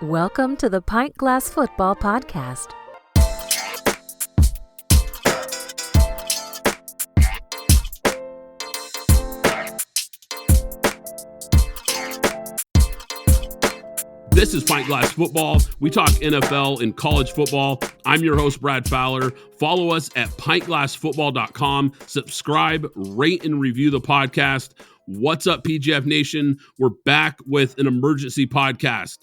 Welcome to the Pint Glass Football Podcast. This is Pint Glass Football. We talk NFL and college football. I'm your host, Brad Fowler. Follow us at pintglassfootball.com. Subscribe, rate, and review the podcast. What's up, PGF Nation? We're back with an emergency podcast.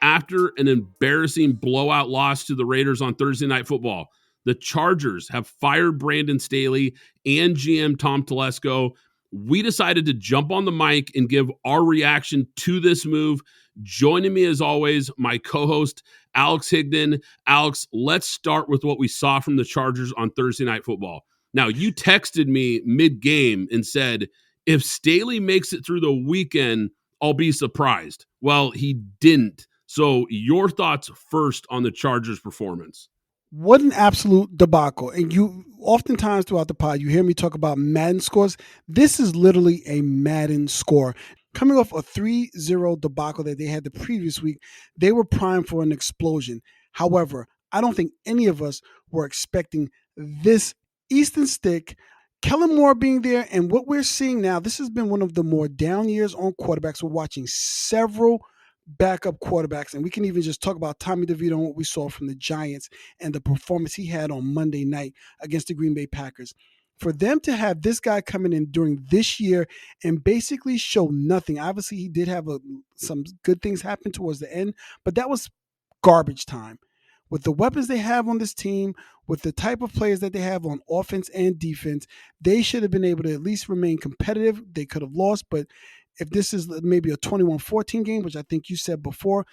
After an embarrassing blowout loss to the Raiders on Thursday Night Football, the Chargers have fired Brandon Staley and GM Tom Telesco. We decided to jump on the mic and give our reaction to this move. Joining me, as always, my co-host, Alex Higdon. Alex, let's start with what we saw from the Chargers on Thursday Night Football. Now, you texted me mid-game and said, if Staley makes it through the weekend, I'll be surprised. Well, he didn't. So your thoughts first on the Chargers' performance. What an absolute debacle. And you oftentimes throughout the pod, you hear me talk about Madden scores. This is literally a Madden score. Coming off a 3-0 debacle that they had the previous week, they were primed for an explosion. However, I don't think any of us were expecting this Easton stick, Kellen Moore being there, and what we're seeing now, this has been one of the more down years on quarterbacks. We're watching several backup quarterbacks, and we can even just talk about Tommy DeVito and what we saw from the Giants and the performance he had on Monday night against the Green Bay Packers. For them to have this guy coming in during this year and basically show nothing. Obviously, he did have some good things happen towards the end, but that was garbage time. With the weapons they have on this team, with the type of players that they have on offense and defense, they should have been able to at least remain competitive. They could have lost, but if this is maybe a 21-14 game, which I think you said before,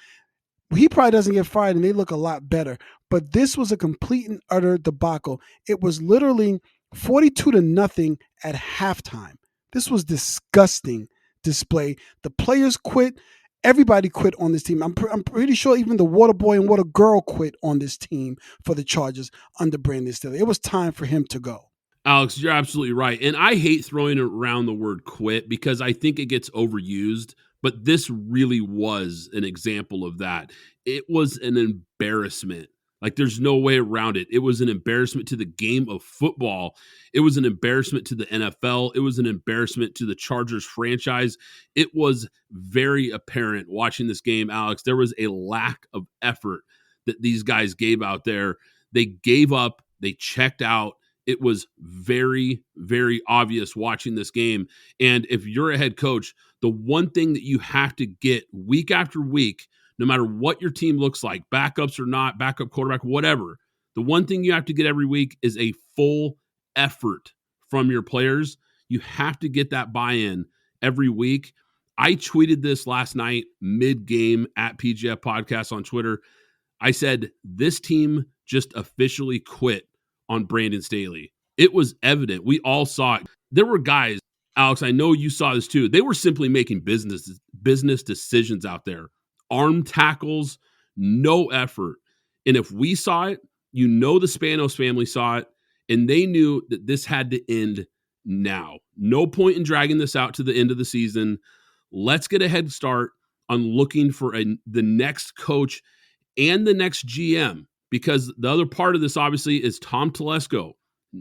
he probably doesn't get fired and they look a lot better. But this was a complete and utter debacle. It was literally 42-0 at halftime. This was disgusting display. The players quit. Everybody quit on this team. I'm pretty sure even the water boy and water girl quit on this team for the Chargers under Brandon Staley. It was time for him to go. Alex, you're absolutely right. And I hate throwing around the word quit because I think it gets overused, but this really was an example of that. It was an embarrassment. Like, there's no way around it. It was an embarrassment to the game of football. It was an embarrassment to the NFL. It was an embarrassment to the Chargers franchise. It was very apparent watching this game, Alex. There was a lack of effort that these guys gave out there. They gave up. They checked out. It was very, very obvious watching this game. And if you're a head coach, the one thing that you have to get week after week, no matter what your team looks like, backups or not, backup quarterback, whatever, the one thing you have to get every week is a full effort from your players. You have to get that buy-in every week. I tweeted this last night, mid-game at PGF Podcast on Twitter. I said, this team just officially quit on Brandon Staley. It was evident. We all saw it. There were guys, Alex, I know you saw this too. They were simply making business decisions out there. Arm tackles, no effort. And if we saw it, you know the Spanos family saw it, and they knew that this had to end now. No point in dragging this out to the end of the season. Let's get a head start on looking for the next coach and the next GM, because the other part of this, obviously, is Tom Telesco,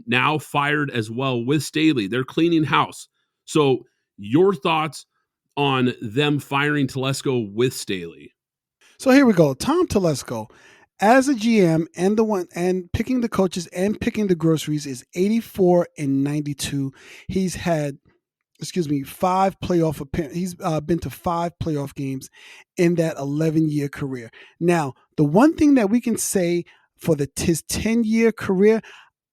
now fired as well with Staley. They're cleaning house. So your thoughts on them firing Telesco with Staley? So here we go. Tom Telesco, as a GM and picking the coaches and picking the groceries, is 84-92. He's had, 5 playoff appearances. He's been to 5 playoff games in that 11-year career. Now, the one thing that we can say for his 10-year career,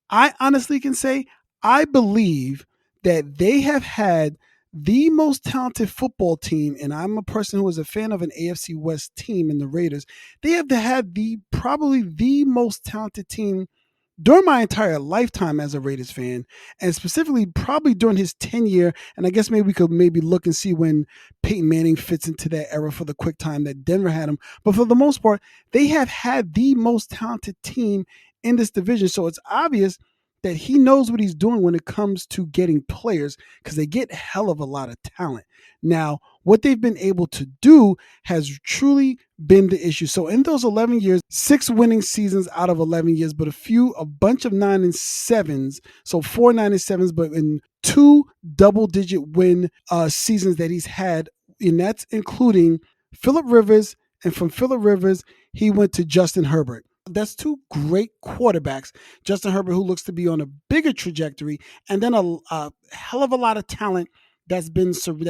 I honestly can say, I believe that they have had the most talented football team, and I'm a person who is a fan of an AFC West team in the Raiders. They have had probably the most talented team during my entire lifetime as a Raiders fan, and specifically probably during his tenure. And I guess maybe we could look and see when Peyton Manning fits into that era for the quick time that Denver had him. But for the most part, they have had the most talented team in this division. So it's obvious that he knows what he's doing when it comes to getting players, because they get hell of a lot of talent. Now, what they've been able to do has truly been the issue. So in those 11 years, 6 winning seasons out of 11 years, but a bunch of 9-7s. So 4 9-7s, but in 2 double-digit win seasons that he's had, and that's including Phillip Rivers, and from Phillip Rivers, he went to Justin Herbert. That's 2 great quarterbacks. Justin Herbert, who looks to be on a bigger trajectory, and then a hell of a lot of talent that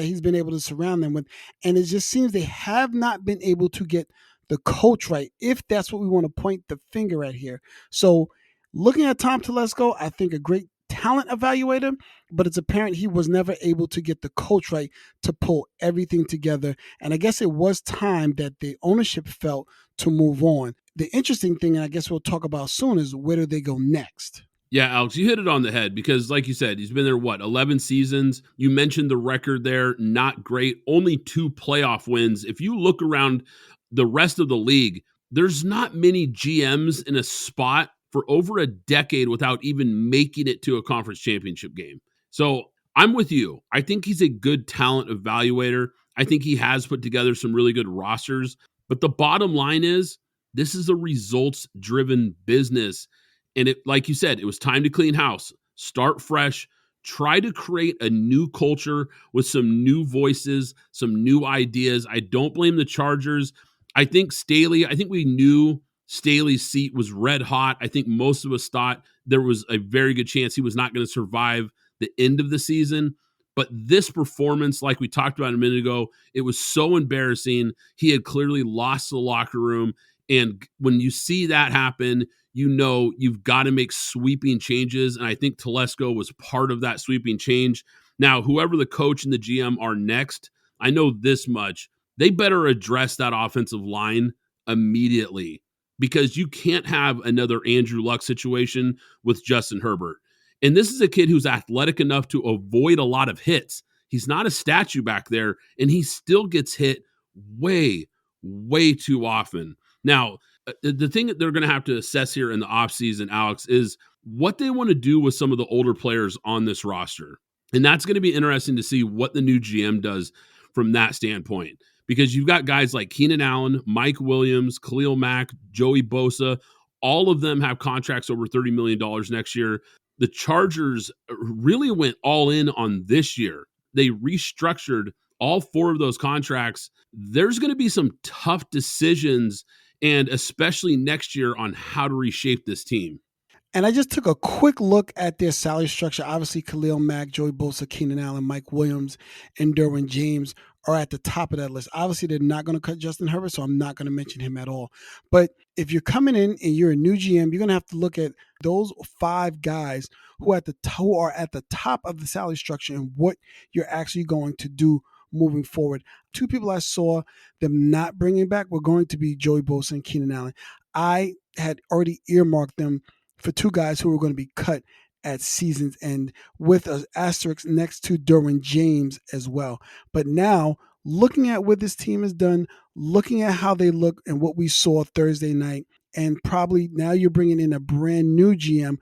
he's been able to surround them with. And it just seems they have not been able to get the coach right, if that's what we want to point the finger at here. So looking at Tom Telesco, I think a great talent evaluator, but it's apparent he was never able to get the coach right to pull everything together. And I guess it was time that the ownership felt to move on. The interesting thing, and I guess we'll talk about soon, is where do they go next? Yeah, Alex, you hit it on the head because, like you said, he's been there, 11 seasons? You mentioned the record there, not great. Only 2 playoff wins. If you look around the rest of the league, there's not many GMs in a spot for over a decade without even making it to a conference championship game. So I'm with you. I think he's a good talent evaluator. I think he has put together some really good rosters. But the bottom line is, this is a results-driven business. And it, like you said, it was time to clean house, start fresh, try to create a new culture with some new voices, some new ideas. I don't blame the Chargers. I think we knew Staley's seat was red hot. I think most of us thought there was a very good chance he was not going to survive the end of the season. But this performance, like we talked about a minute ago, it was so embarrassing. He had clearly lost the locker room. And when you see that happen, you know you've got to make sweeping changes. And I think Telesco was part of that sweeping change. Now, whoever the coach and the GM are next, I know this much. They better address that offensive line immediately, because you can't have another Andrew Luck situation with Justin Herbert. And this is a kid who's athletic enough to avoid a lot of hits. He's not a statue back there, and he still gets hit way, way too often. Now, the thing that they're going to have to assess here in the offseason, Alex, is what they want to do with some of the older players on this roster. And that's going to be interesting to see what the new GM does from that standpoint. Because you've got guys like Keenan Allen, Mike Williams, Khalil Mack, Joey Bosa. All of them have contracts over $30 million next year. The Chargers really went all in on this year. They restructured all 4 of those contracts. There's going to be some tough decisions, and especially next year, on how to reshape this team. And I just took a quick look at their salary structure. Obviously, Khalil Mack, Joey Bosa, Keenan Allen, Mike Williams, and Derwin James are at the top of that list. Obviously, they're not going to cut Justin Herbert, so I'm not going to mention him at all. But if you're coming in and you're a new GM, you're going to have to look at those 5 guys who are at the top of the salary structure and what you're actually going to do moving forward. 2 people I saw them not bringing back were going to be Joey Bosa and Keenan Allen. I had already earmarked them for 2 guys who were going to be cut at season's end, with an asterisk next to Derwin James as well. But now, looking at what this team has done, looking at how they look and what we saw Thursday night, and probably now you're bringing in a brand new GM,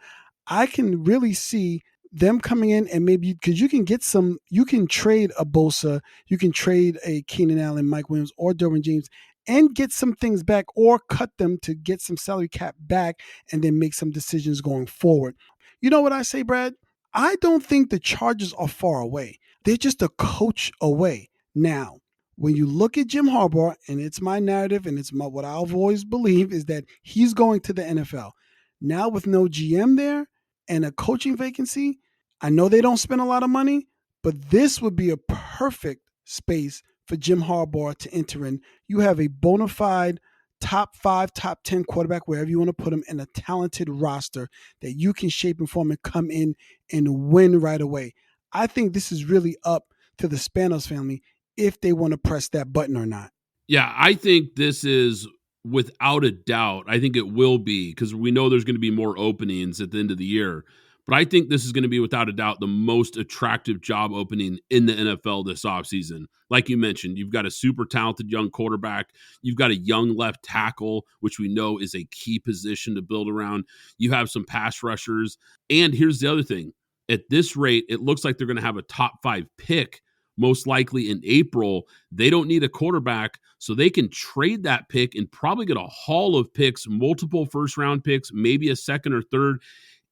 I can really see them coming in, and maybe because you can trade a Bosa, you can trade a Keenan Allen, Mike Williams, or Derwin James, and get some things back, or cut them to get some salary cap back, and then make some decisions going forward. You know what I say, Brad? I don't think the Chargers are far away. They're just a coach away. Now, when you look at Jim Harbaugh, and it's my narrative, and what I've always believed, is that he's going to the NFL. Now, with no GM there and a coaching vacancy, I know they don't spend a lot of money, but this would be a perfect space for Jim Harbaugh to enter in. You have a bona fide top 5, top 10 quarterback, wherever you want to put him, in a talented roster that you can shape and form and come in and win right away. I think this is really up to the Spanos family if they want to press that button or not. Yeah, I think this is, without a doubt, I think it will be, because we know there's going to be more openings at the end of the year. But I think this is going to be, without a doubt, the most attractive job opening in the NFL this offseason. Like you mentioned, you've got a super talented young quarterback. You've got a young left tackle, which we know is a key position to build around. You have some pass rushers. And here's the other thing. At this rate, it looks like they're going to have a top 5 pick, most likely in April. They don't need a quarterback, so they can trade that pick and probably get a haul of picks, multiple first-round picks, maybe a second or third.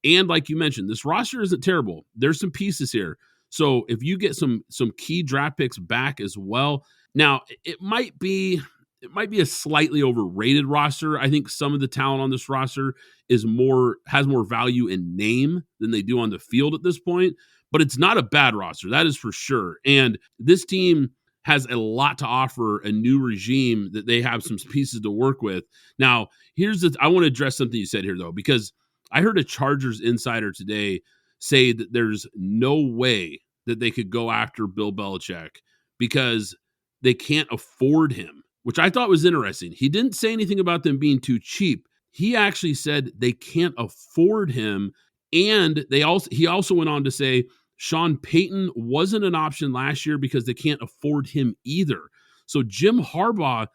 And like you mentioned, this roster isn't terrible. There's some pieces here. So if you get some key draft picks back as well, now it might be a slightly overrated roster. I think some of the talent on this roster has more value in name than they do on the field at this point, but it's not a bad roster. That is for sure. And this team has a lot to offer a new regime that they have some pieces to work with. Now, I want to address something you said here though, because I heard a Chargers insider today say that there's no way that they could go after Bill Belichick because they can't afford him, which I thought was interesting. He didn't say anything about them being too cheap. He actually said they can't afford him. And he also went on to say Sean Payton wasn't an option last year because they can't afford him either. So Jim Harbaugh,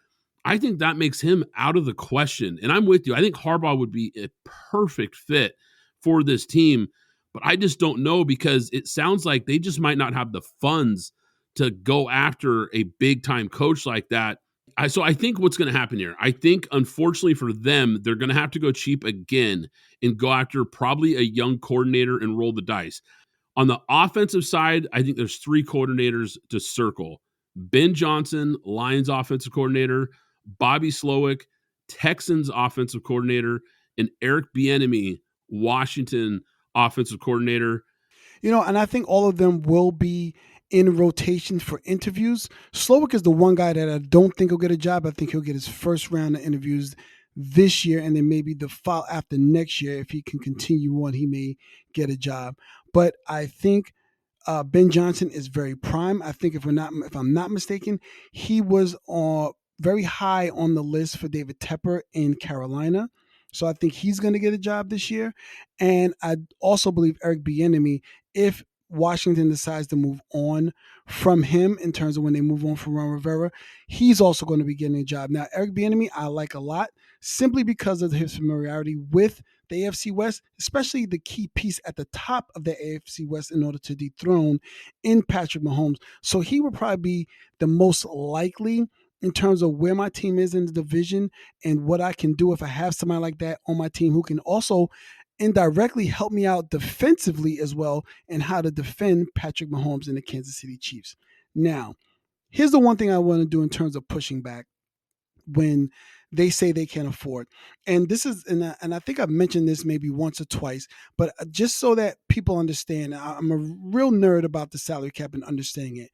I think that makes him out of the question. And I'm with you. I think Harbaugh would be a perfect fit for this team. But I just don't know, because it sounds like they just might not have the funds to go after a big-time coach like that. So I think what's going to happen here, I think, unfortunately for them, they're going to have to go cheap again and go after probably a young coordinator and roll the dice. On the offensive side, I think there's 3 coordinators to circle. Ben Johnson, Lions offensive coordinator, Bobby Slowick, Texans offensive coordinator, and Eric Bieniemy, Washington offensive coordinator. And I think all of them will be in rotation for interviews. Slowick is the one guy that I don't think will get a job. I think he'll get his first round of interviews this year, and then maybe the fall after next year. If he can continue on, he may get a job. But I think Ben Johnson is very prime. I think if I'm not mistaken, he was very high on the list for David Tepper in Carolina. So I think he's going to get a job this year. And I also believe Eric Bieniemy, if Washington decides to move on from him in terms of when they move on from Ron Rivera, he's also going to be getting a job. Now, Eric Bieniemy, I like a lot simply because of his familiarity with the AFC West, especially the key piece at the top of the AFC West in order to dethrone in Patrick Mahomes. So he would probably be the most likely in terms of where my team is in the division and what I can do if I have somebody like that on my team who can also indirectly help me out defensively as well and how to defend Patrick Mahomes and the Kansas City Chiefs. Now, here's the one thing I want to do in terms of pushing back when they say they can't afford. And this is, and I think I've mentioned this maybe once or twice, but just so that people understand, I'm a real nerd about the salary cap and understanding it.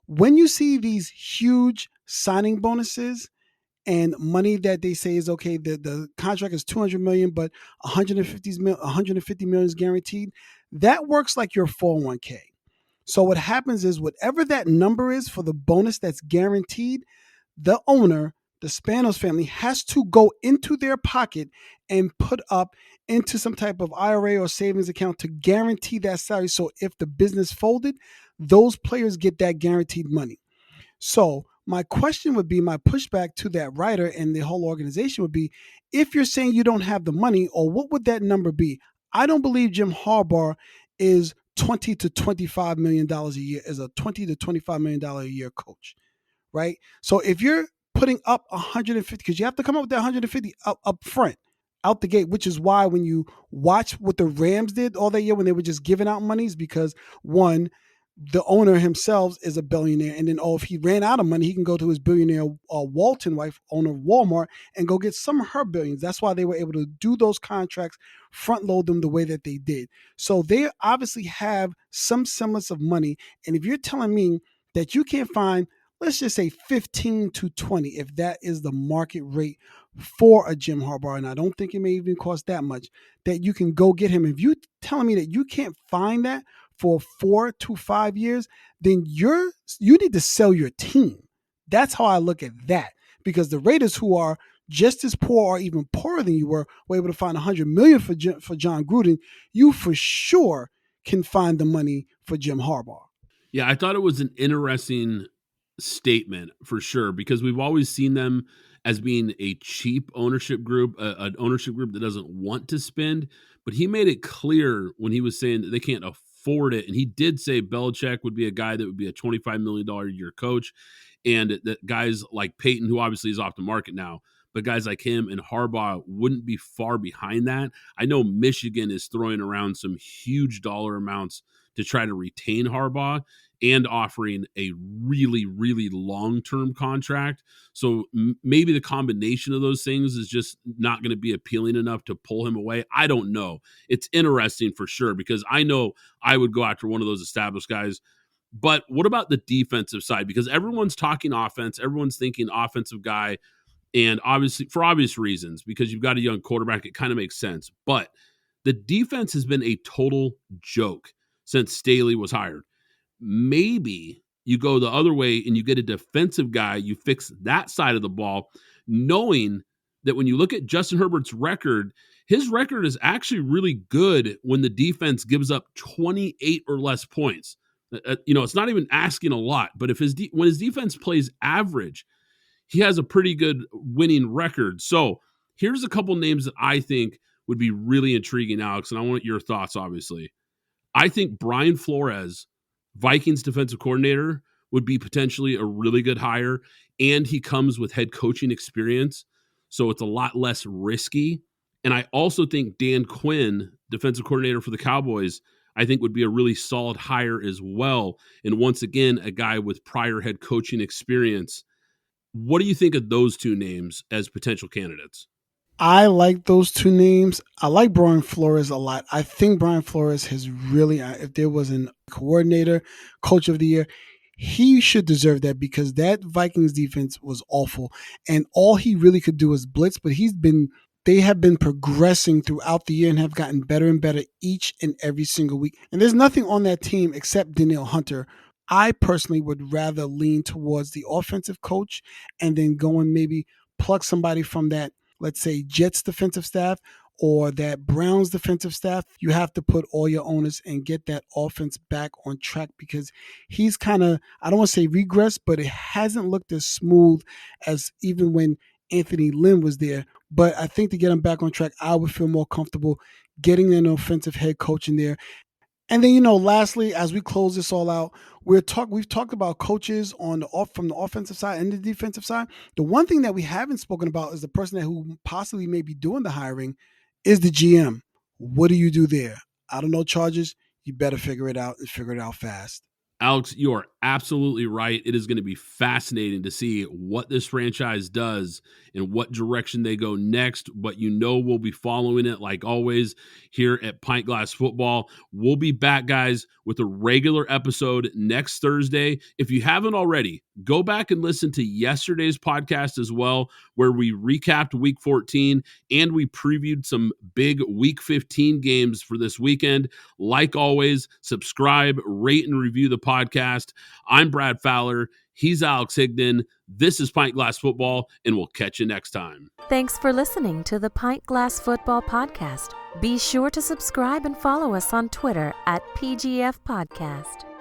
When you see these huge signing bonuses and money that they say is okay, the contract is $200 million, but $150 million is guaranteed, that works like your 401k. So what happens is whatever that number is for the bonus that's guaranteed, the owner, the Spanos family, has to go into their pocket and put up into some type of IRA or savings account to guarantee that salary. So if the business folded, those players get that guaranteed money. So my question would be, my pushback to that writer and the whole organization would be, if you're saying you don't have the money, or what would that number be? I don't believe Jim Harbaugh is $20 to $25 million a year as a $20 to $25 million a year coach, right? So if you're putting up 150, because you have to come up with that 150 up front, out the gate, which is why when you watch what the Rams did all that year when they were just giving out monies, because one, the owner himself is a billionaire, and then if he ran out of money, he can go to his billionaire Walton wife, owner of Walmart, and go get some of her billions. That's why they were able to do those contracts, front load them the way that they did. So they obviously have some semblance of money. And if you're telling me that you can't find, let's just say 15 to 20, if that is the market rate for a Jim Harbaugh, and I don't think it may even cost that much, that you can go get him. If you're telling me that you can't find that for 4 to 5 years, then you need to sell your team. That's how I look at that, because the Raiders, who are just as poor or even poorer than you were able to find $100 million for John Gruden, you for sure can find the money for Jim Harbaugh. Yeah, I thought it was an interesting statement for sure, because we've always seen them as being a cheap ownership group, an ownership group that doesn't want to spend. But he made it clear when he was saying that they can't afford it. And he did say Belichick would be a guy that would be a $25 million a year coach. And that guys like Peyton, who obviously is off the market now, but guys like him and Harbaugh wouldn't be far behind that. I know Michigan is throwing around some huge dollar amounts to try to retain Harbaugh and offering a really, really long-term contract. So maybe the combination of those things is just not going to be appealing enough to pull him away. I don't know. It's interesting for sure, because I know I would go after one of those established guys. But what about the defensive side? Because everyone's talking offense. Everyone's thinking offensive guy. And obviously, for obvious reasons, because you've got a young quarterback, it kind of makes sense. But the defense has been a total joke since Staley was hired. Maybe you go the other way and you get a defensive guy, you fix that side of the ball, knowing that when you look at Justin Herbert's record, his record is actually really good when the defense gives up 28 or less points. It's not even asking a lot, but if when his defense plays average, he has a pretty good winning record. So here's a couple names that I think would be really intriguing, Alex, and I want your thoughts, obviously. I think Brian Flores, Vikings defensive coordinator, would be potentially a really good hire, and he comes with head coaching experience, so it's a lot less risky. And I also think Dan Quinn, defensive coordinator for the Cowboys, I think would be a really solid hire as well. And once again, a guy with prior head coaching experience. What do you think of those two names as potential candidates? I like those two names. I like Brian Flores a lot. I think Brian Flores has really, if there was a coordinator, coach of the year, he should deserve that, because that Vikings defense was awful. And all he really could do is blitz, but they have been progressing throughout the year and have gotten better and better each and every single week. And there's nothing on that team except Danielle Hunter. I personally would rather lean towards the offensive coach and then go and maybe pluck somebody from that, let's say, Jets defensive staff or that Browns defensive staff. You have to put all your owners and get that offense back on track, because he's kind of, I don't want to say regress, but it hasn't looked as smooth as even when Anthony Lynn was there. But I think to get him back on track, I would feel more comfortable getting an offensive head coach in there. And then, lastly, as we close this all out, we've talked about coaches from the offensive side and the defensive side. The one thing that we haven't spoken about is the person who possibly may be doing the hiring is the GM. What do you do there? I don't know, Chargers. You better figure it out and figure it out fast. Alex, you are absolutely right. It is going to be fascinating to see what this franchise does and what direction they go next. But we'll be following it like always here at Pint Glass Football. We'll be back, guys, with a regular episode next Thursday. If you haven't already, go back and listen to yesterday's podcast as well, where we recapped Week 14 and we previewed some big Week 15 games for this weekend. Like always, subscribe, rate, and review the podcast. I'm Brad Fowler. He's Alex Higdon. This is Pint Glass Football, and we'll catch you next time. Thanks for listening to the Pint Glass Football Podcast. Be sure to subscribe and follow us on Twitter at PGF Podcast.